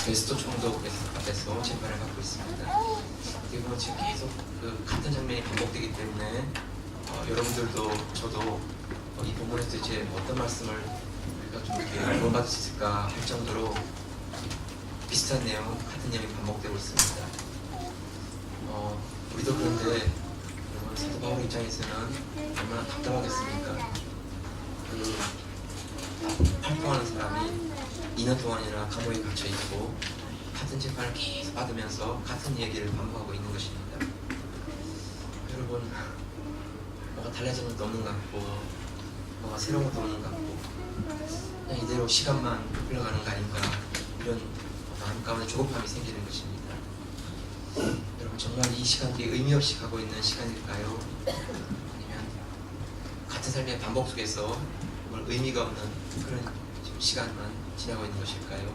베스토 총독 앞에서 재판을 받고 있습니다. 그리고 지금 계속 같은 장면이 반복되기 때문에 여러분들도 저도 이 본문에서 이제 어떤 말씀을 우리가 좀 이렇게 구원받을 수 있을까 할 정도로 비슷한 내용, 같은 내용이 반복되고 있습니다. 우리도 그런데 여러분 사도 바울 입장에서는 얼마나 답답하겠습니까? 활동하는 사람이 2년 동안이나 감옥에 갇혀 있고 같은 재판을 계속 받으면서 같은 얘기를 반복하고 있는 것입니다. 여러분, 뭐가 달라진 것도 없는 것 같고 뭐가 새로운 것도 없는 것 같고 그냥 이대로 시간만 흘러가는 거 아닌가, 이런 마음 가운데 조급함이 생기는 것입니다. 여러분, 정말 이 시간이 의미 없이 가고 있는 시간일까요? 아니면 같은 삶의 반복 속에서 정말 의미가 없는 그런 시간만 지나고 있는 것일까요?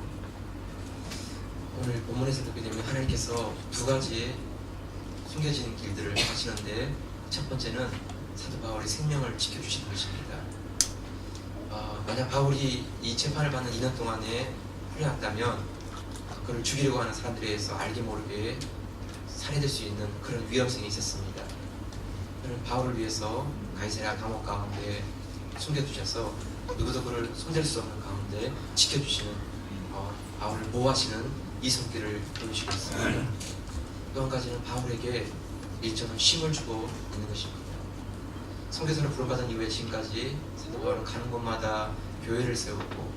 오늘 본문에서 듣게 되면 하나님께서 두 가지의 숨겨지는 길들을 하시는데, 첫 번째는 사도 바울의 생명을 지켜주시는 것입니다. 만약 바울이 이 재판을 받는 2년 동안에 풀려났다면 그를 죽이려고 하는 사람들에 의해서 알게 모르게 살해될 수 있는 그런 위험성이 있었습니다. 그는 바울을 위해서 가이사랴 감옥 가운데 숨겨두셔서 누구도 그를 손댈 수 없는 가운데 지켜주시는, 바울을 보호하시는 이 손길을 보여주시고 있습니다. 또 한 가지는 바울에게 일정한 쉼을 주고 있는 것입니다. 선교사를 부름받은 이후에 지금까지 사도 바울은 가는 곳마다 교회를 세우고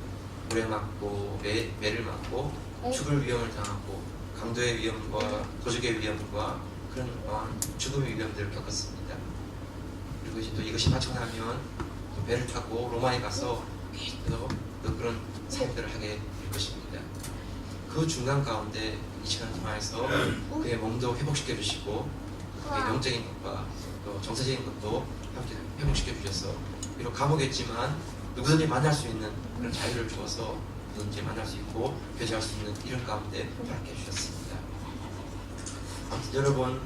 물에 맞고 매를 맞고 죽을 위험을 당하고 강도의 위험과 도적의 위험과 그런 죽음의 위험들을 겪었습니다. 그리고 이제 또 이것이 마쳐나면 배를 타고 로마에 가서 계속 그런 사역들을 하게 될 것입니다. 그 중간 가운데 이 시간을 통해서 그의 몸도 회복시켜 주시고 그의 영적인 것과 또 정서적인 것도 함께 회복시켜 주셔서 비록 감옥이었지만 누구든지 만날 수 있는 그런 자유를 주어서 누구든지 만날 수 있고 교제할 수 있는 이런 가운데 허락해 주셨습니다. 아무튼 여러분,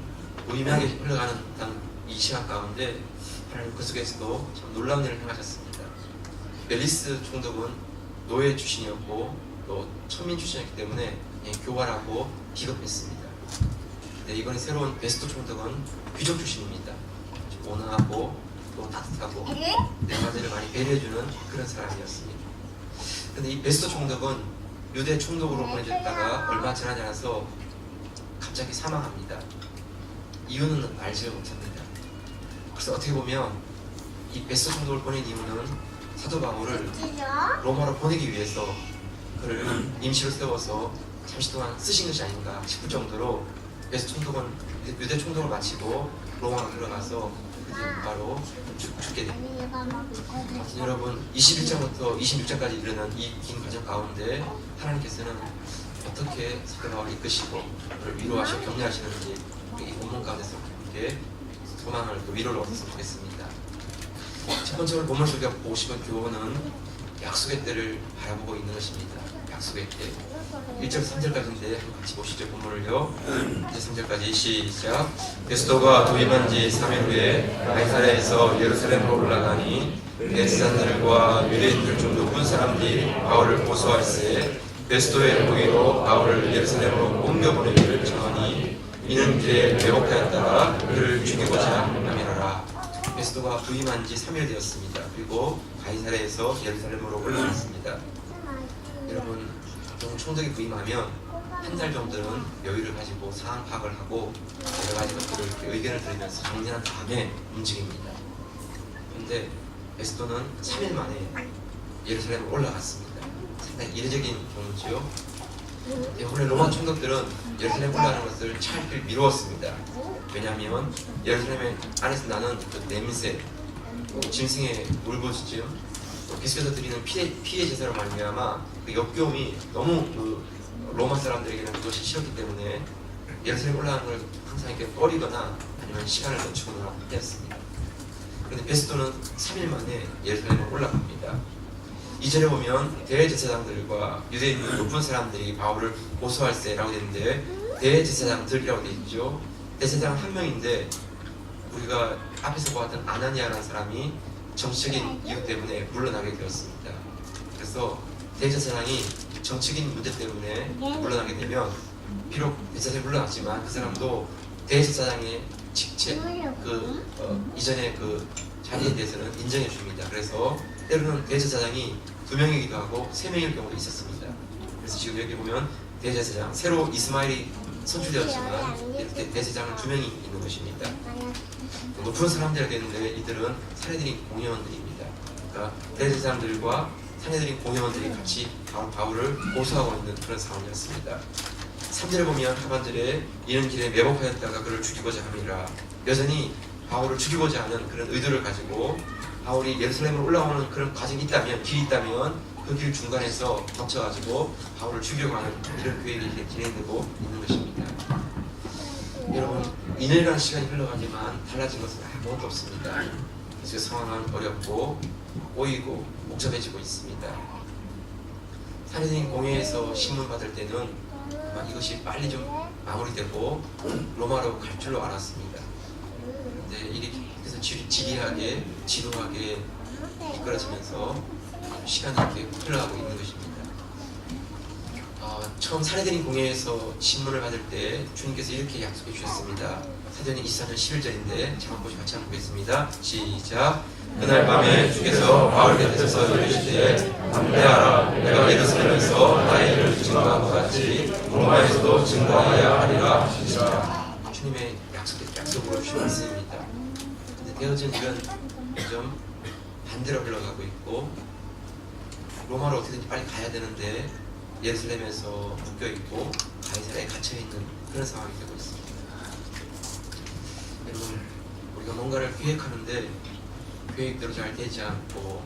무의미하게 흘러가는 이 시간 가운데 하나님 그 속에서도 참 놀라운 일을 행하셨습니다. 멜리스 총독은 노예 출신이었고 또 천민 출신이었기 때문에 교활하고 비겁했습니다. 근데 이번에 새로운 베스토 총독은 귀족 출신입니다. 온화하고 또 따뜻하고 내가들을 많이 배려해주는 그런 사람이었습니다. 근데 이 베스토 총독은 유대 총독으로 보내졌다가 얼마 지나지 않아서 갑자기 사망합니다. 이유는 알지를 못합니다. 그래서 어떻게 보면 이 베스토 총독을 보낸 이유는 사도 바울을 로마로 보내기 위해서 그를 임시로 세워서 잠시 동안 쓰신 것이 아닌가 싶을 정도로 베스토 총독은 유대 총독을 마치고 로마로 들어가서 바로 죽게 됩니다. 여러분, 21장부터 26장까지 이르는 이 긴 과정 가운데 하나님께서는 어떻게 사도 바울을 이끄시고 그를 위로하시고 격려하시는지 이 본문 가운데서 이렇게 소망을 또 위로를 얻었으면 좋겠습니다. 첫 번째로 본문 속에 보고 싶은 교훈은 약속의 때를 바라보고 있는 것입니다. 약속의 때 1절 3절까지인데 같이 보시죠. 본문을요. 이제 3절까지 시작. 베스토가 도임한 지 3일 후에 가이사랴에서 예루살렘으로 올라가니 대제사장들과 유대인들 중 높은 사람들이 바울을 고소할세 베스토의 동의로 바울을 예루살렘으로 옮겨보내기를 청하니 이는 길에 왜곡하였다가 그를 죽이고자 함이라. 베스토가 부임한 지 3일 되었습니다. 그리고 가이사랴에서 예루살렘으로 올라갔습니다. 여러분, 보통 총독이 부임하면 한 달 정도는 여유를 가지고 상황 파악을 하고 여러 가지 것들을 이렇게 의견을 들으면서 정리한 다음에 움직입니다. 그런데 베스토는 3일 만에 예루살렘으로 올라갔습니다. 상당히 이례적인 경우지요. 원래 로마 총독들은 예루살렘 올라가는 것을 차일피일 미루었습니다. 왜냐하면 예루살렘 안에서 나는 그 냄새, 짐승의 울부짖음, 계속해서 드리는 피해 제사로 말미암아 그 역겨움이 너무 로마 사람들에게는 그것이 싫었기 때문에 예루살렘 올라가는 걸 항상 이렇게 꺼리거나 아니면 시간을 늦추거나 했습니다. 그런데 베스토는 3일 만에 예루살렘으로 올라갑니다. 2절에 보면 대제사장들과 유대인 높은 사람들이 바울을 고소할세라고 되는데 대제사장들이라고 되어 있죠. 대제사장 한 명인데 우리가 앞에서 보았던 아나니아라는 사람이 정치적인 이유 때문에 물러나게 되었습니다. 그래서 대제사장이 정치적인 문제 때문에 물러나게 되면 비록 대제사장이 물러났지만 그 사람도 대제사장의 직책 이전의 그 자리에 대해서는 인정해 줍니다. 그래서 때로는 대제사장이 2명이기도 하고 3명일 경우도 있었습니다. 그래서 지금 여기 보면 대제사장 새로 이스마엘이 선출되었지만 이렇게 대제사장은 2명이 있는 것입니다. 높은 사람들이겠는데 이들은 사내들인 공회원들입니다. 그러니까 대제사장들과 사내들인 공회원들이 같이 바울을 고소하고 있는 그런 상황이었습니다. 3절에 보면 하반절에 이는 길에 매복하였다가 그를 죽이고자 함이라. 여전히 바울을 죽이고자 하는 그런 의도를 가지고 바울이 예루살렘으로 올라오는 그런 과정이 있다면, 길이 있다면 그 길 중간에서 덮쳐가지고 바울을 죽이려고 하는 이런 계획이 이렇게 진행되고 있는 것입니다. 여러분, 2년이라는 시간이 흘러가지만 달라진 것은 아무것도 없습니다. 그래서 상황은 어렵고 꼬이고 복잡해지고 있습니다. 사내들인 공회에서 신문 받을 때는 이것이 빨리 좀 마무리되고 로마로 갈 줄로 알았습니다. 그런데 이렇게 계속 지리하게 지루하게 이끌어지면서 시간이 이렇게 흘러가고 있는 것입니다. 처음 사내들인 공회에서 신문을 받을 때 주님께서 이렇게 약속해 주셨습니다. 사도행전 24년 11절인데 잠깐 같이 한번 보겠습니다. 시작. 그날 밤에 주께서 바울 곁에서 이르시되 담대하라. 내가 예루살렘에서 나의 일을 증거한 것 같이 로마에서도 증거하여야 하리라 하시니라. 주님의 약속으로 주신 말씀입니다. 근데 되어진 일은 좀 반대로 흘러가고 있고 로마로 어떻게든지 빨리 가야 되는데 예루살렘에서 묶여있고 가이사랴에 갇혀있는 그런 상황이 되고 있습니다. 여러분, 우리가 뭔가를 계획하는데 계획대로 잘 되지 않고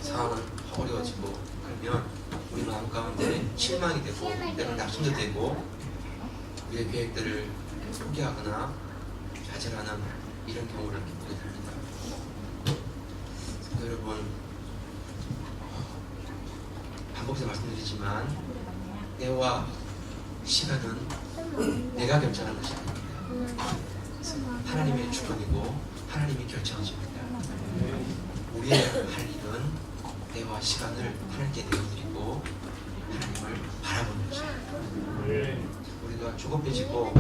상황은 어려워지고 그러면 우리 마음 가운데 실망이 되고 때로는 낙심도 되고 우리의 계획들을 포기하거나 좌절하는 이런 경우를 겪게 됩니다. 여러분, 반복해서 말씀드리지만 때와 시간은 내가 결정하는 것이 아닙니다. 하나님의 주권이고 하나님이 결정하십니다. 우리의 할 일은 때와 시간을 하나님께 내어드리고 하나님을 바라보는 것입니다. 우리가 조급해지고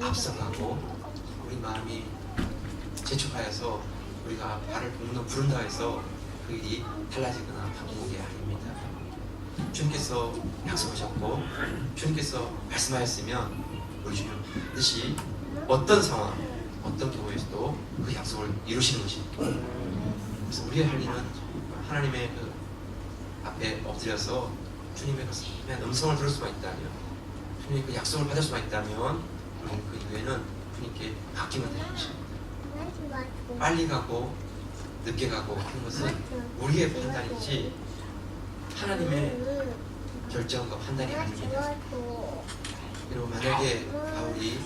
앞서가고 우리 마음이 재촉하여서 우리가 발을 부른다 해서 그 일이 달라지거나 바꾸는 게 아닙니다. 주님께서 약속하셨고 주님께서 말씀하셨으면 우리 주님 뜻이 어떤 상황, 어떤 경우에서도 그 약속을 이루시는 것입니다. 그래서 우리의 할 일은 하나님의 그 앞에 엎드려서 주님의 그 음성을 들을 수만 있다면, 주님의 그 약속을 받을 수만 있다면 우리는 그 이후에는 주님께 맡기면 되는 것입니다. 빨리 가고 늦게 가고 하는 것은 우리의 판단이지 하나님의 결정과 판단이 아닙니다. 여러분, 만약에 바울이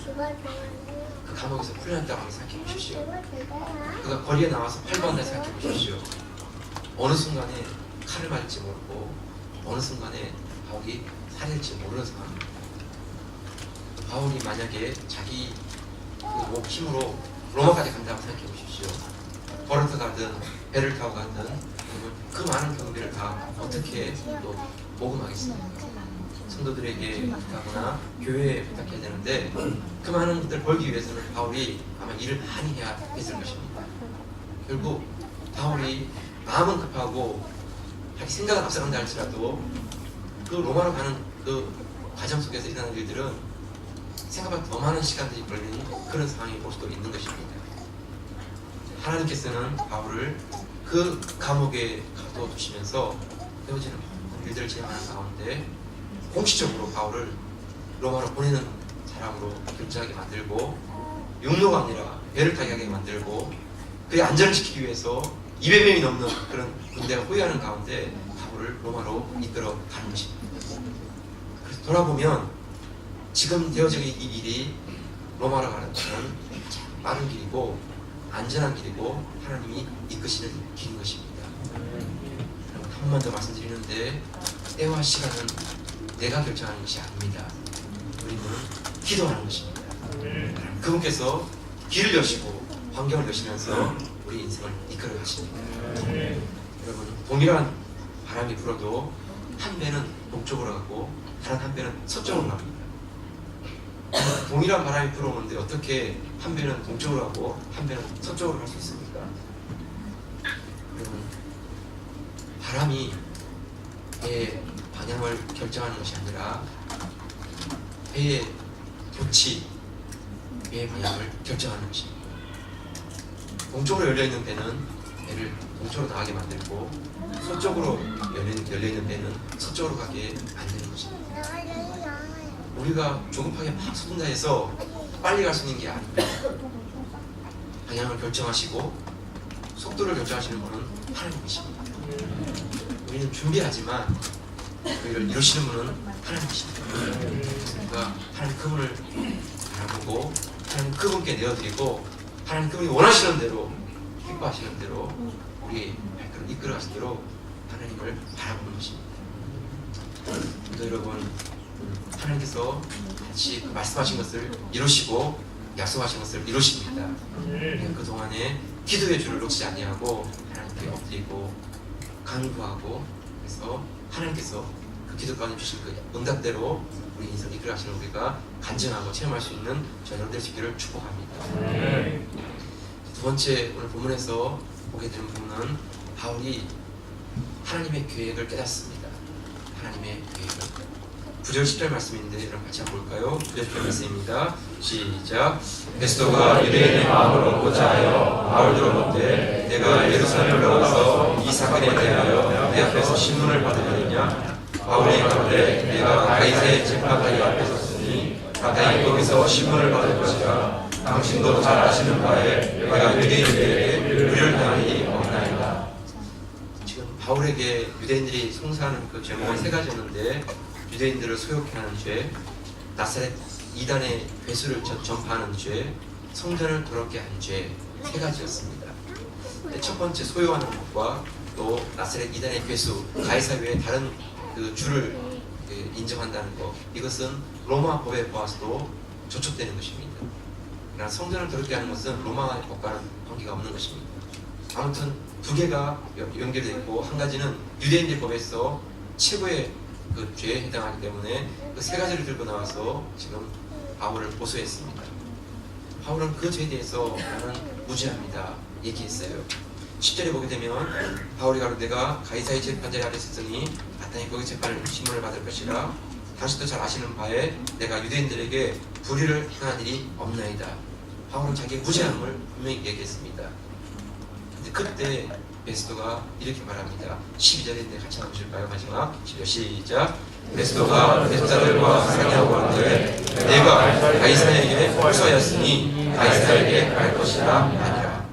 그 감옥에서 풀려났다고 한번 생각해 보십시오. 그가 거리에 나와서 8번 날 생각해 보십시오. 어느 순간에 칼을 맞을지 모르고 어느 순간에 바울이 살릴지 모르는 상황입니다. 바울이 만약에 자기 그 힘으로 로마까지 간다고 생각해 보십시오. 걸어서 가든 배를 타고 가든 그 많은 경비를 다 어떻게 또 모금하겠습니까? 성도들에게 부탁하거나 교회에 부탁해야 되는데 그 많은 것들을 벌기 위해서는 바울이 아마 일을 많이 해야 했을 것입니다. 결국 바울이 마음은 급하고 자기 생각은 앞서간다 할지라도 그 로마로 가는 그 과정 속에서 일어나는 일들은 생각보다 더 많은 시간들이 걸리는 그런 상황이 올 수도 있는 것입니다. 하나님께서는 바울을 그 감옥에 가둬두시면서 되어지는 모든 일들을 진행하는 가운데 공식적으로 바울을 로마로 보내는 사람으로 결정하게 만들고 육로가 아니라 배를 타게 하게 만들고 그의 안전을 지키기 위해서 200명이 넘는 그런 군대가 호위하는 가운데 바울을 로마로 이끌어 가는 것입니다. 그래서 돌아보면 지금 되어지는 이 일이 로마로 가는 길은 빠른 길이고 안전한 길이고 하나님이 이끄시는 길인 것입니다. 한 번만 더 말씀드리는데 때와 시간은 내가 결정하는 것이 아닙니다. 우리는 기도하는 것입니다. 그분께서 길을 여시고 환경을 여시면서 우리 인생을 이끌어 가십니다. 여러분, 동일한 바람이 불어도 한 배는 동쪽으로 가고 다른 한 배는 서쪽으로 갑니다. 동일한 바람이 불어오는데 어떻게 한 배는 동쪽으로 가고 한 배는 서쪽으로 갈 수 있습니까? 여러분, 바람이 배의 방향을 결정하는 것이 아니라 배의 돛이 배의 방향을 결정하는 것입니다. 동쪽으로 열려있는 배는 배를 동쪽으로 나가게 만들고 서쪽으로 열려있는 배는 서쪽으로 가게 만드는 것입니다. 우리가 조급하게 막 서둔다 해서 빨리 갈 수 있는 게 아닙니다. 방향을 결정하시고 속도를 결정하시는 분은 하나님이십니다. 우리는 준비하지만 그를 이루시는 분은 하나님이십니다. 그러니까 하나님 그분을 바라보고 하나님 그분께 내어드리고 하나님 그분이 원하시는 대로 기뻐하시는 대로 우리 발걸음 이끌어가시도록 하나님을 바라보는 것입니다. 또 여러분, 하나님께서 같이 그 말씀하신 것을 이루시고 약속하신 것을 이루십니다. 그동안에 기도의 줄을 놓지 아니하고 하나님께 엎드리고 간구하고, 그래서 하나님께서 그 기도 가운데 주신 그 응답대로 우리 인생 이끌어가시는 우리가 간증하고 체험할 수 있는 저희 여러분들 되기를 축복합니다. 두 번째, 오늘 본문에서 보게 되는 부분은 바울이 하나님의 계획을 깨닫습니다. 하나님의 계획을. 9절 10절 말씀인데 여러분 같이 한번 볼까요? 9절 10절 말씀입니다. 시작. 베스도가 유대인의 마음을 얻고자 하여 바울도 묻되 내가 예루살렘을 가서 이 사건에 대하여 내 앞에서 신문을 받으려느냐? 바울이 가로되 내가 가이사의 재판관이 앞에 섰으니 마땅히 거기서 신문을 받을 것이라. 당신도 잘 아시는 바에 내가 유대인들에게 불의를 당한 일이 없나이다. 지금 바울에게 유대인들이 송사하는 그 죄목은 세 가지였는데, 유대인들을 소욕해 하는 죄, 나사렛 이단의 괴수를 전파하는 죄, 성전을 더럽게 한 죄, 세 가지였습니다. 첫 번째 소요하는 것과 또 나사렛 이단의 괴수, 가이사 외에 다른 그 주를 인정한다는 것, 이것은 로마 법에 보아서도 저촉되는 것입니다. 그러나 성전을 더럽게 하는 것은 로마 법과는 관계가 없는 것입니다. 아무튼 두 개가 연결되어 있고, 한 가지는 유대인들 법에서 최고의 그 죄에 해당하기 때문에 그 세 가지를 들고 나와서 지금 바울을 고소했습니다. 바울은 그 죄에 대해서 나는 무죄합니다 얘기했어요. 10절에 보게 되면 바울이 가로되 내가 가이사의 재판자리 앞에 섰으니 마땅히 거기 재판을 신문을 받을 것이라. 당신도 잘 아시는 바에 내가 유대인들에게 불의를 행한 일이 없나이다. 바울은 자기의 무죄함을 분명히 얘기했습니다. 근데 그때 베스도가 이렇게 말합니다. 12절인데 같이 한번 보실까요? 마지막 12절 시작. 베스도가 대자들과 상의하고 하는데 내가 가이사에게 호소하였으니 가이사에게 갈 것이라 아니라.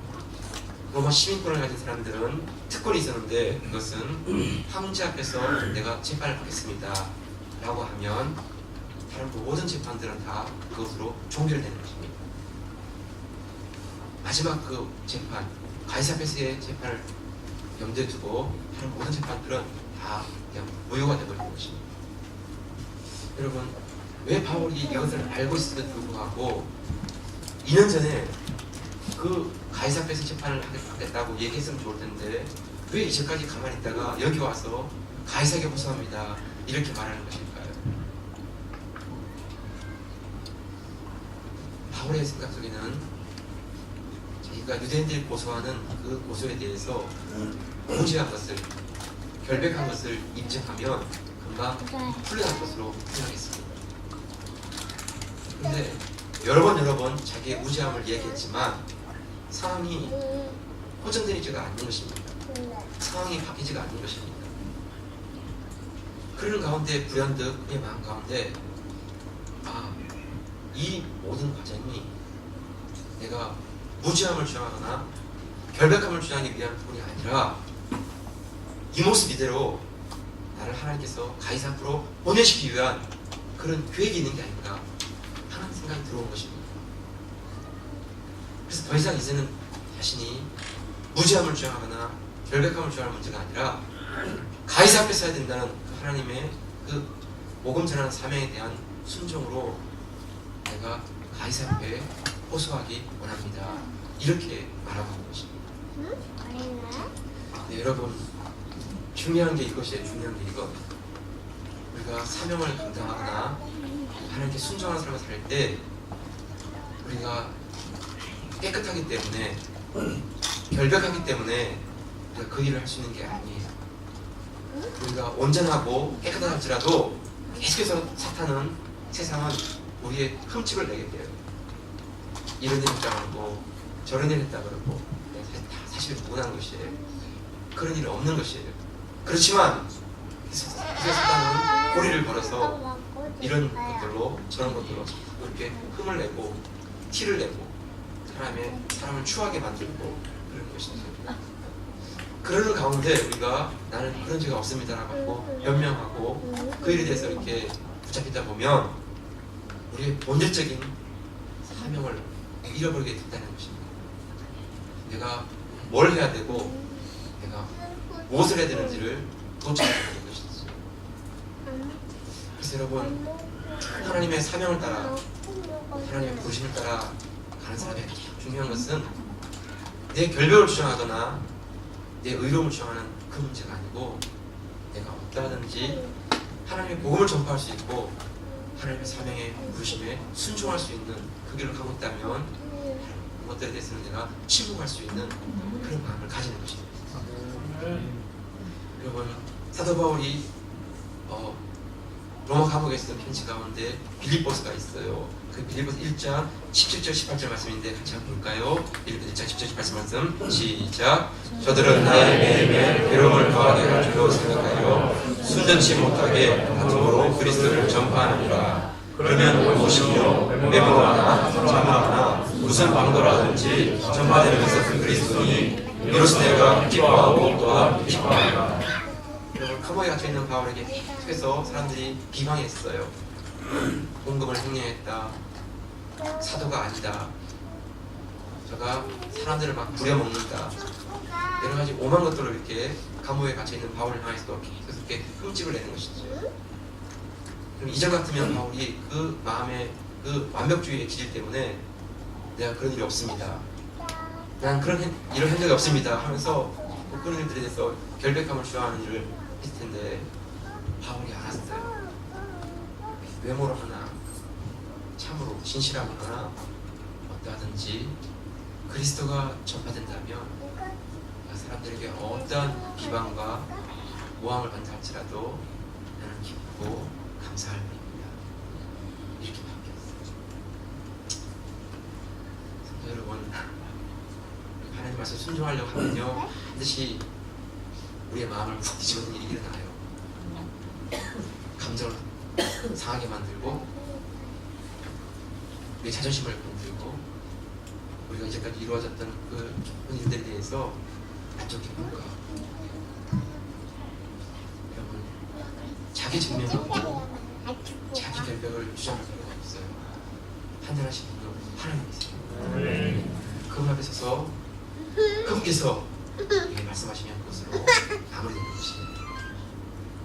로마 시민권을 가진 사람들은 특권이 있었는데, 그것은 황제 앞에서 내가 재판을 받겠습니다 라고 하면 다른 모든 재판들은 다 그것으로 종결되는 것입니다. 마지막 그 재판, 가이사 앞에서의 재판을 염두에 두고 다른 모든 재판들은 다 그냥 무효가 되어버리는 것입니다. 여러분, 왜 바울이 이것을 알고 있음에도 불구하고 2년 전에 그 가이사 앞에서 재판을 하겠다고 얘기했으면 좋을 텐데 왜 이제까지 가만히 있다가 여기 와서 가이사에게 호소합니다 이렇게 말하는 것일까요? 바울의 생각 속에는 자기가 유대인들이 고소하는 그 고소에 대해서 무죄한 것을, 결백한 것을 인정하면 금방 풀려날 것으로 생각했습니다. 근데 여러 번 자기의 무죄함을 얘기했지만 상황이 호전되지가 않는 것입니다. 상황이 바뀌지가 않는 것입니다. 그런 가운데 불현듯 그의 마음 가운데 이 모든 과정이 내가 무죄함을 주장하거나 결백함을 주장하기 위한 부분이 아니라 이 모습 이대로 나를 하나님께서 가이사 앞으로 보내시기 위한 그런 계획이 있는 게 아닌가 하는 생각이 들어온 것입니다. 그래서 더 이상 이제는 자신이 무죄함을 주장하거나 결백함을 주장하는 문제가 아니라 가이사 앞에 서야 된다는 그 하나님의 그 복음 전하는 사명에 대한 순종으로 내가 가이사 앞에 호소하기 원합니다. 이렇게 말하고 것입니다. 네, 여러분, 중요한 게 이것이에요. 중요한 게 이것. 우리가 사명을 감당하거나 하나님께 순종하는 삶을 살 때 우리가 깨끗하기 때문에, 결백하기 때문에 우리가 그 일을 할 수 있는 게 아니에요. 우리가 온전하고 깨끗하다 할지라도 계속해서 사탄은, 세상은 우리의 흠집을 내게 돼요. 이런 일 했다 그러고 저런 일 했다 그러고 사실 못한 것이에요. 그런 일은 없는 것이에요. 그렇지만 사탄은 고리를 걸어서 이런 것들로 저런 것들로 이렇게 흠을 내고 티를 내고 사람을 추하게 만들고 그런 것이죠. 그러는 가운데 우리가 나는 그런 죄가 없습니다라고 하고 변명하고 그 일에 대해서 이렇게 붙잡히다 보면 우리의 본질적인 사명을 잃어버리게 된다는 것입니다. 내가 뭘 해야 되고 내가 무엇을 해야 되는지를 놓쳐야 되는 것이죠. 그래서 여러분, 하나님의 사명을 따라, 하나님의 부르심을 따라 가는 사람에게 가장 중요한 것은 내 결백을 주장하거나 내 의로움을 주장하는 그 문제가 아니고, 내가 어떠하든지 하나님의 복음을 전파할 수 있고 하나님의 사명에 부르심에 순종할 수 있는 그 길을 가고 있다면 그것들에 대해서는 내가 침묵할 수 있는 그런 마음을 가지는 것입니다. 여러분, 사도 바울이 로마 감옥에 있었던 편지 가운데 빌립보서가 있어요. 그 빌립보서 1장 17절 18절 말씀인데 같이 한번 볼까요? 빌립보서 1장 17절 18절 말씀 시작. 저들은 나의 매일매일 괴로움을 더하게 할 줄로 생각하여 순전치 못하게 다툼으로 그리스도를 전파하느니라. 그러면 무엇이며 매번하나 자문하나 무슨 방도라든지 전파되는 것은 그 그리스도니 이로써 내가 기뻐하고 또한 기뻐하노라. 감옥에 갇혀있는 바울에게 계속해서 사람들이 비방했어요. 공금을 횡령했다, 사도가 아니다, 저가 사람들을 막 부려먹는다, 여러가지 오만 것들을 이렇게 감옥에 갇혀있는 바울을 향해서도 계속 이렇게 흠집을 내는 것이죠. 그럼 이전 같으면 바울이 그 마음의 그 완벽주의의 기질 때문에 내가 그런 일이 없습니다, 난 그런 일을 한 적이 없습니다 하면서 그런 일들에 대해서 결백함을 주장하는 일을 했을 텐데, 바울이 알았어요. 외모로 하나, 참으로 진실함을 하나, 어떠하든지 그리스도가 전파된다면 사람들에게 어떠한 비방과 모함을 받다 할지라도 나는 기쁘고 감사할 뿐입니다. 이렇게 바뀌었어요. 성도 여러분, 하나님 말씀 순종하려고 하면요, 반드시 우리의 마음을 푹 뒤집어는 일이 일어나요. 감정을 상하게 만들고 우리의 자존심을 건들고 우리가 이제까지 이루어졌던 그 일들에 대해서 만족해 볼까. 여러분, 자기 증명하고 자기 결백을 주장할 필요가 없어요. 판단하시는 분은 하나님이세요. 그분 앞에 서서 그분께서 말씀하시면 그것으로 마무리되는 것입니다.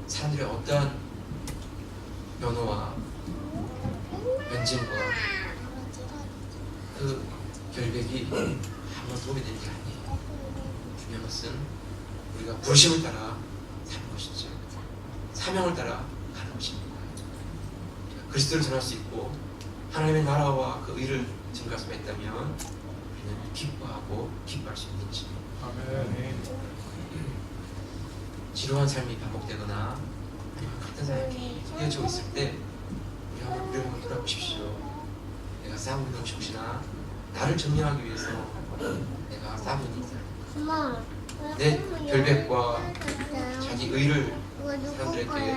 사람들의 어떠한 변호와 변증과 그 결백이 아무런 도움이 되는 게 아니에요. 중요한 것은 우리가 부르심을 따라 사는 것이죠. 사명을 따라 가는 것입니다. 그리스도를 전할 수 있고 하나님의 나라와 그 의를 증거할 수 있다면 우리는 기뻐하고 기뻐할 수 있는 것입니다. 아멘. 지루한 삶이 반복되거나 아니면 같은 삶이 이어지고 있을 때 우리 한번 돌아보십시오. 내가 싸우고 있는 것이 혹시나 나를 정리하기 위해서 내가 싸우고 있는 사람, 내 결백과 자기 의를 사람들에게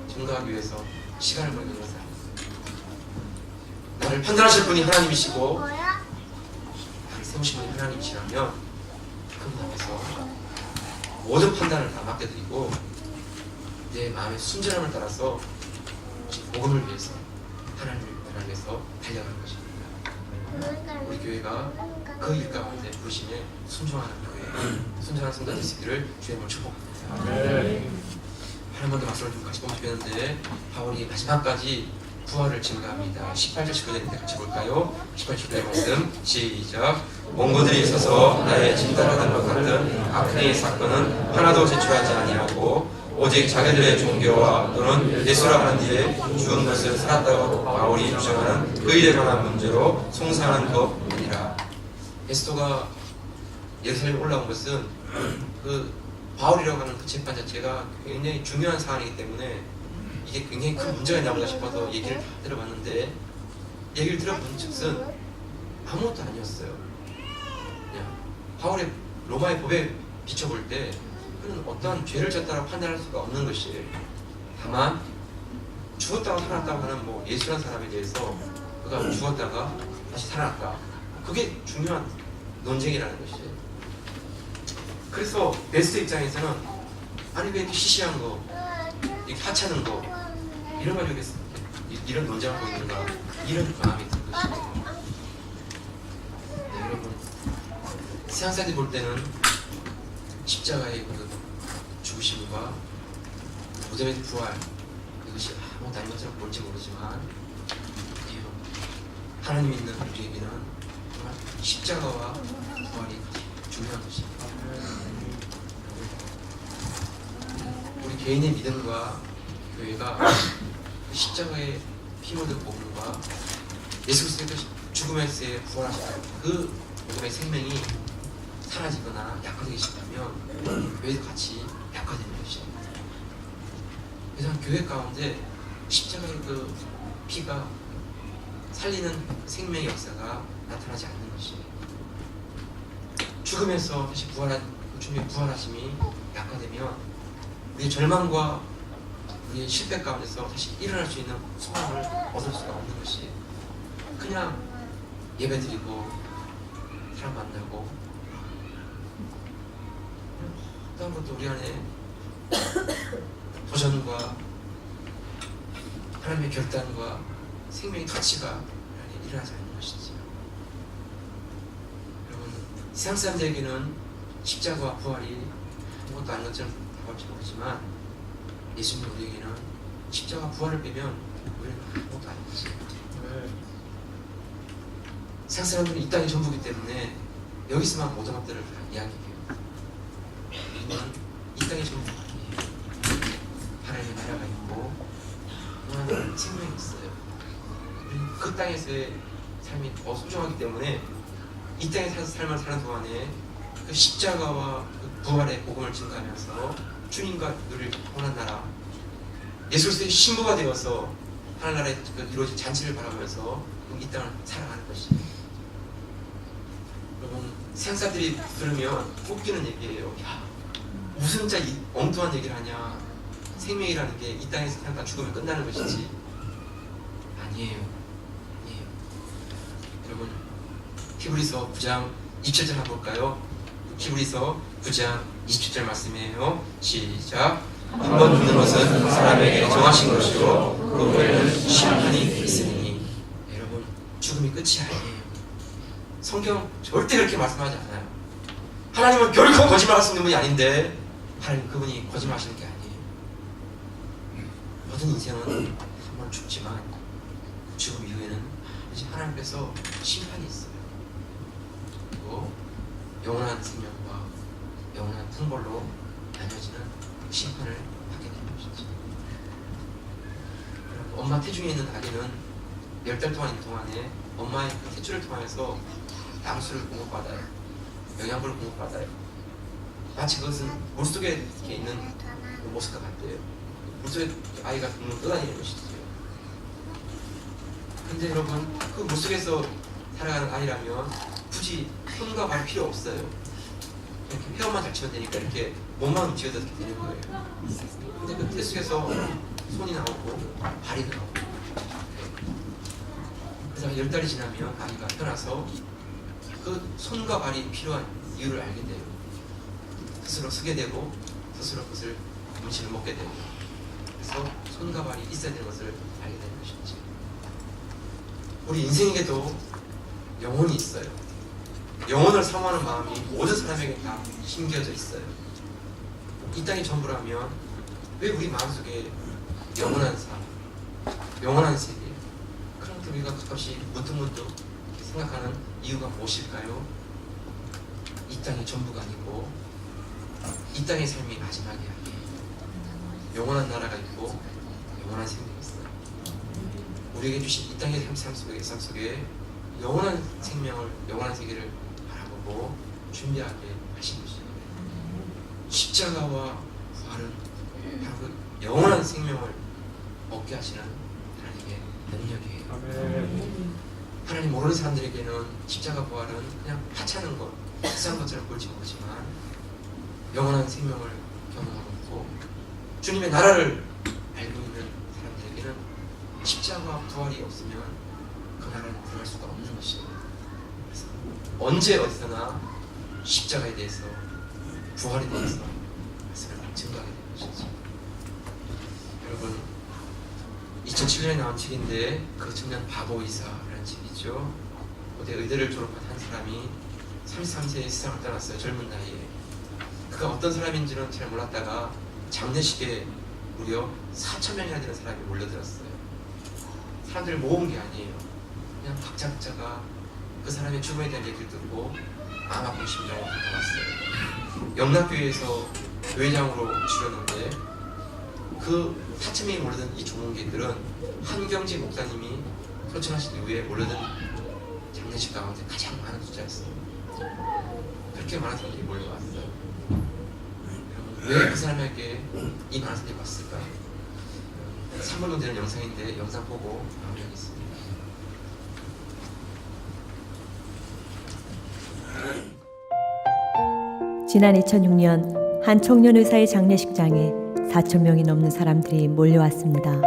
증거하기 위해서 시간을 보내는 사람, 나를 판단하실 분이 하나님이시고 나를 세우신 분이 하나님이시라면 그분 앞에서 모든 판단을 다 맡겨드리고 내 마음의 순전함을 따라서 복음을 위해서, 하나님을 위해서 달려가는 것입니다. 우리 교회가 그 일 가운데 부르심에 순종하는 교회, 순종하는 성도 될 수 있기를 주의 이름으로 축복합니다. 한 번 더 박수를 좀 같이 보면 좋겠는데, 바울이 마지막까지 부활을 증거합니다. 18절 19절인데 같이 볼까요? 18절 19절 말씀 시작. 원고들이 있어서 나의 진단하는 것 같은 악행의 사건은 하나도 제출하지 아니하고 오직 자기들의 종교와 또는 예수라 하는 일에 죽은 것을 살았다고 바울이 주장하는 그 일에 관한 문제로 송사하는 것뿐이라. 베스토가 예루살렘에 올라온 것은 그 바울이라고 하는 그 재판 자체가 굉장히 중요한 사안이기 때문에 이게 굉장히 큰 문제가 있나 보다 싶어서 얘기를 다 들어봤는데, 얘기를 들어본 즉슨 아무것도 아니었어요. 그냥 바울의 로마의 법에 비춰볼 때 그는 어떠한 죄를 졌다고 판단할 수가 없는 것이에요. 다만 죽었다가 살았다고 하는 뭐 예수라는 사람에 대해서 그가 죽었다가 다시 살아났다, 그게 중요한 논쟁이라는 것이에요. 그래서 베스트 입장에서는 아니 왜 이렇게 시시한 거, 이렇게 하찮은 거 이런 거 가지고 이런 논쟁을 하고 있는가, 이런 마음이 든 것이에요. 네, 여러분, 세상 사람들이 볼 때는 십자가의 그 죽으심과 무덤의 부활, 이것이 아무것도 아닌 것처럼 볼지 모르지만 하나님 믿는 우리에게는 정말 십자가와 부활이 중요한 것입니다. 우리 개인의 믿음과 교회가 십자가의 피 묻은 복음과 예수 그리스도의 죽음에서의 부활하셨다는 그 복음의 생명이 사라지거나 약화되기 시작하면 교회도 같이 약화되는 것입니다. 그래서 교회 가운데 십자가의 그 피가 살리는 생명의 역사가 나타나지 않는 것이에요. 죽음에서 다시 부활한 주님의 부활하심이 약화되면 우리의 절망과 우리의 실패 가운데서 다시 일어날 수 있는 소망을 얻을 수가 없는 것이, 그냥 예배드리고 사람 만나고 어떤 것도 우리 안에 도전과 하나님의 결단과 생명의 터치가 일어나지 않는 것이지. 여러분, 세상 사람들에게는 십자가와 부활이 아무것도 아닌 것처럼 다가올지 모르지만 예수님 우리에게는 십자가 부활을 빼면 우리는 아무것도 아닌 것이에요. 세상 사람들은 이 땅이 전부이기 때문에 여기서만 모든 것들을 다 이야기해요. 우리는 이 땅이 전부 아니에요. 하나님의 나라가 있고 무한한 생명이 있어요. 우리는 그 땅에서의 삶이 더 소중하기 때문에 이 땅에 삶을 사는 동안에 그 십자가와 그 부활의 복음을 증거하면서 주님과 누릴 원한 나라, 예수 그리스도의 신부가 되어서 하늘나라에 이루어진 잔치를 바라보면서 이 땅을 살아가는 것이에요. 여러분, 세상 사람들이 들으면 웃기는 얘기예요. 야, 무슨 자 엉뚱한 얘기를 하냐, 생명이라는 게 이 땅에서 그냥 다 죽으면 끝나는 것이지. 아니에요. 여러분, 히브리서 9장 27절 한번 볼까요? 히브리서 9장 27절 말씀이에요. 시작. 한번 죽는 것은 사람에게 정하신 것이요 그 후에는 심판이 있으니. 여러분, 죽음이 끝이 아니에요. 성경 절대 그렇게 말씀하지 않아요. 하나님은 결코 거짓말할 수 있는 분이 아닌데 하나님 그분이 거짓말하시는 게 아니에요. 모든 인생은 한번 죽지만 죽음 이후에는 이제 하나님께서 심판이 있어요. 그리고 영원한 생명과 영원한 풍벌로 나뉘어지는 심판을 받게 되는 것이죠. 엄마 태중에 있는 아기는 10달 동안 있는 동안에 엄마의 그 태출을 통해서 양수를 공급받아요. 영양분을 공급받아요. 마치 그것은 물속에 이렇게 있는 그 모습과 같대요. 물속에 아이가 둥둥 떠다니는 것이죠. 근데 여러분, 그 물속에서 살아가는 아이라면 굳이 손과 발 필요 없어요. 이렇게 회원만 잘 치면 되니까 이렇게 몸만 움직여도 이렇게 되는 거예요. 근데 그 태 속에서 손이 나오고 발이 나오고, 그래서 10달이 지나면 아이가 태어나서 그 손과 발이 필요한 이유를 알게 돼요. 스스로 쓰게 되고 스스로 그것을 음식을 먹게 되고, 그래서 손과 발이 있어야 되는 것을 알게 되는 것이지. 우리 인생에게도 영혼이 있어요. 영혼을 사모하는 마음이 모든 사람에게 다 심겨져 있어요. 이 땅이 전부라면 왜 우리 마음속에 영원한 삶, 영원한 세계, 그런 것들 우리가 가끔씩 문득문득 생각하는 이유가 무엇일까요? 이 땅이 전부가 아니고 이 땅의 삶이 마지막이 아니에요. 영원한 나라가 있고 영원한 생명이 있어요. 우리에게 주신 이 땅의 삶 속에 영원한 생명을, 영원한 세계를 바라보고 준비하게 하신 것입니다. 십자가와 부활은 바로 그 영원한 생명을 얻게 하시는 하나님의 능력이에요. 하나님 모르는 사람들에게는 십자가 부활은 그냥 하찮은 것, 비싼 것처럼 보일지 모르지만 영원한 생명을 경험하고 있고 주님의 나라를 알고 있는 사람들에게는 십자가 부활이 없으면 그 나라를 들어갈 수가 없는 것입니다. 그래서 언제 어디서나 십자가에 대해서, 부활에 대해서 말씀을 증거하게 되는 것이죠. 여러분, 2007년에 나온 책인데 그 청년 바보 이사라는 책이죠. 고대 의대를 졸업한 한 사람이 33세에 세상을 떠났어요. 젊은 나이에. 그가 어떤 사람인지는 잘 몰랐다가 장례식에 무려 4,000명이나 되는 사람이 몰려들었어요. 사람들을 모은 게 아니에요. 그냥 각자가 그 사람의 죽음에 대한 얘기를 듣고 마음 아픈 심정으로 나왔어요. 영락교회에서 교회장으로 줄였는데 그 4,000명이 몰려든 이 조문객들은 한경지 목사님이 소천하신 이후에 몰려든 장례식 가운데 가장 많은 숫자였어요. 그렇게 많은 사람들이 몰려왔어요. 왜 그 사람에게 이 많은 사람들이 왔을까? 3분간 되는 영상인데 영상 보고 마무리하겠습니다. 지난 2006년 한 청년 의사의 장례식장에 4,000명이 넘는 사람들이 몰려왔습니다.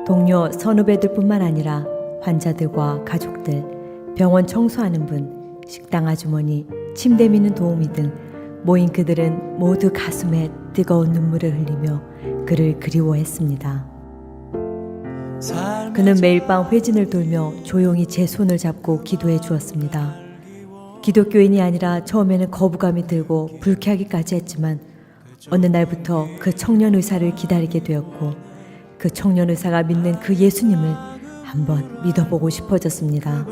동료 선후배들뿐만 아니라 환자들과 가족들, 병원 청소하는 분, 식당 아주머니, 침대 미는 도우미 등 모인 그들은 모두 가슴에 뜨거운 눈물을 흘리며 그를 그리워했습니다. 그는 매일 밤 회진을 돌며 조용히 제 손을 잡고 기도해 주었습니다. 기독교인이 아니라 처음에는 거부감이 들고 불쾌하기까지 했지만 어느 날부터 그 청년 의사를 기다리게 되었고 그 청년 의사가 믿는 그 예수님을 한번 믿어보고 싶어졌습니다.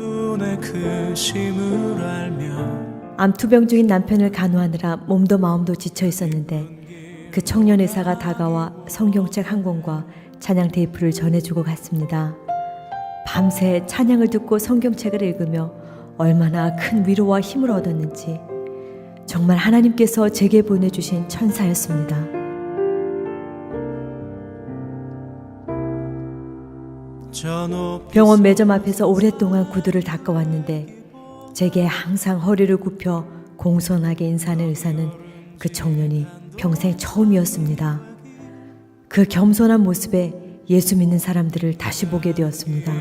암투병 중인 남편을 간호하느라 몸도 마음도 지쳐 있었는데 그 청년 의사가 다가와 성경책 한 권과 찬양 테이프를 전해주고 갔습니다. 밤새 찬양을 듣고 성경책을 읽으며 얼마나 큰 위로와 힘을 얻었는지 정말 하나님께서 제게 보내주신 천사였습니다. 병원 매점 앞에서 오랫동안 구두를 닦아왔는데 제게 항상 허리를 굽혀 공손하게 인사하는 의사는 그 청년이 평생 처음이었습니다. 그 겸손한 모습에 예수 믿는 사람들을 다시 보게 되었습니다.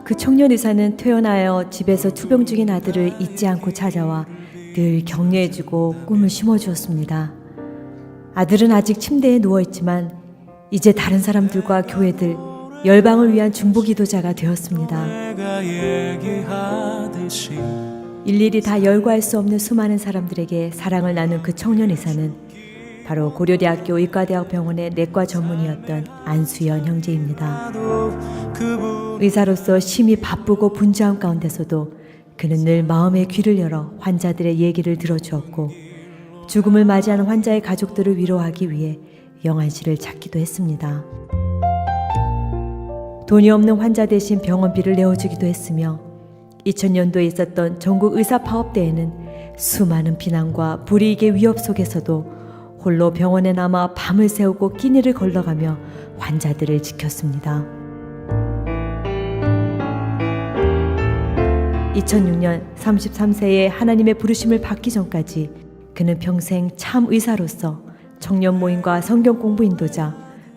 그 청년 의사는 퇴원하여 집에서 투병 중인 아들을 잊지 않고 찾아와 늘 격려해주고 꿈을 심어주었습니다. 아들은 아직 침대에 누워있지만 이제 다른 사람들과 교회들, 열방을 위한 중보기도자가 되었습니다. 일일이 다 열거할 수 없는 수많은 사람들에게 사랑을 나눈 그 청년 의사는 바로 고려대학교 의과대학병원의 내과 전문의였던 안수연 형제입니다. 의사로서 심히 바쁘고 분주한 가운데서도 그는 늘 마음의 귀를 열어 환자들의 얘기를 들어주었고 죽음을 맞이하는 환자의 가족들을 위로하기 위해 영안실을 찾기도 했습니다. 돈이 없는 환자 대신 병원비를 내어주기도 했으며 2000년도에 있었던 전국 의사파업대회는 수많은 비난과 불이익의 위협 속에서도 홀로 병원에 남아 밤을 새우고 끼니를 걸러가며 환자들을 지켰습니다. 2006년 33세에 하나님의 부르심을 받기 전까지 그는 평생 참 의사로서 청년 모임과 성경 공부 인도자,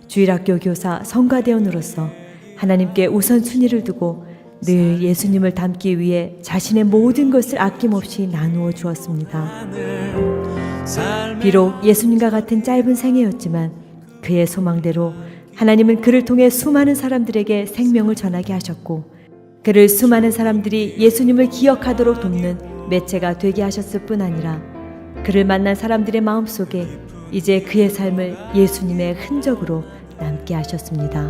주일학교 교사, 성가대원으로서 하나님께 우선순위를 두고 늘 예수님을 닮기 위해 자신의 모든 것을 아낌없이 나누어 주었습니다. 비록 예수님과 같은 짧은 생애였지만 그의 소망대로 하나님은 그를 통해 수많은 사람들에게 생명을 전하게 하셨고 그를 수많은 사람들이 예수님을 기억하도록 돕는 매체가 되게 하셨을 뿐 아니라 그를 만난 사람들의 마음속에 이제 그의 삶을 예수님의 흔적으로 남게 하셨습니다.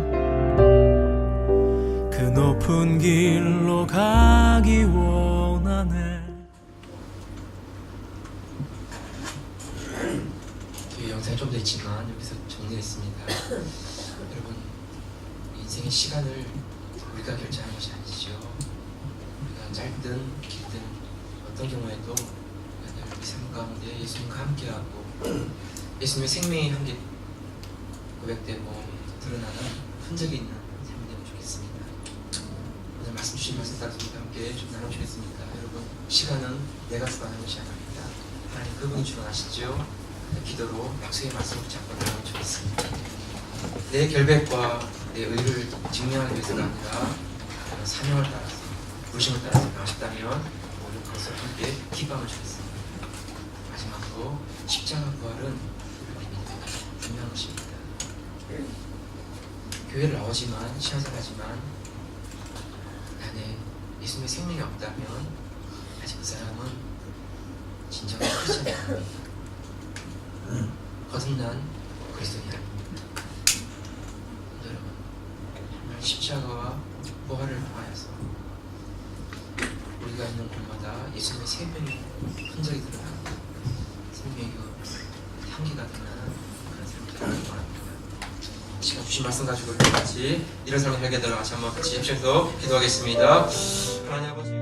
그 높은 길로 가기 원하네. 했지만 여기서 정리했습니다. 여러분, 인생의 시간을 우리가 결정하는 것이 아니죠. 우리가 짧든 길든 어떤 경우에도 늘 우리 삶 가운데 예수님과 함께하고 예수님의 생명이 함께 고백되고 드러나는 흔적이 있는 삶이 되면 좋겠습니다. 오늘 말씀 주신 말씀 따라서 함께 좀 나눠주겠습니다. 여러분, 시간은 내가 주관하는 것이 아닙니다. 하나님 그분이 주관하시죠. 기도로 약속의 말씀을 잡고 나가면 좋겠습니다. 내 결백과 내 의를 증명하기 위해서가 아니라 사명을 따라서, 부르심을 따라서 나가셨다면 오늘 그것을 함께 기뻐하면 좋겠습니다. 마지막으로 십자가 부활은 우리 믿음의 분명한 것입니다. 교회를 나오지만 신앙생활하지만 안에 예수님의 생명이 없다면 아직 그 사람은 진정한 크리스천이 아닙니다. 거듭난 그리스도인이 아닙니다. 여러분, 정말 십자가와 부활을 통하여서 우리가 있는 곳마다 예수님의 생명의 흔적이 드러나고 생명의 그 향기가 드러나는 그런 삶을 되기를 원합니다. 시간 주신 말씀 가지고 우리 같이 이런 삶을 살게 되도록 같이 한번 같이 협심해서 기도하겠습니다. 하나님 아버지,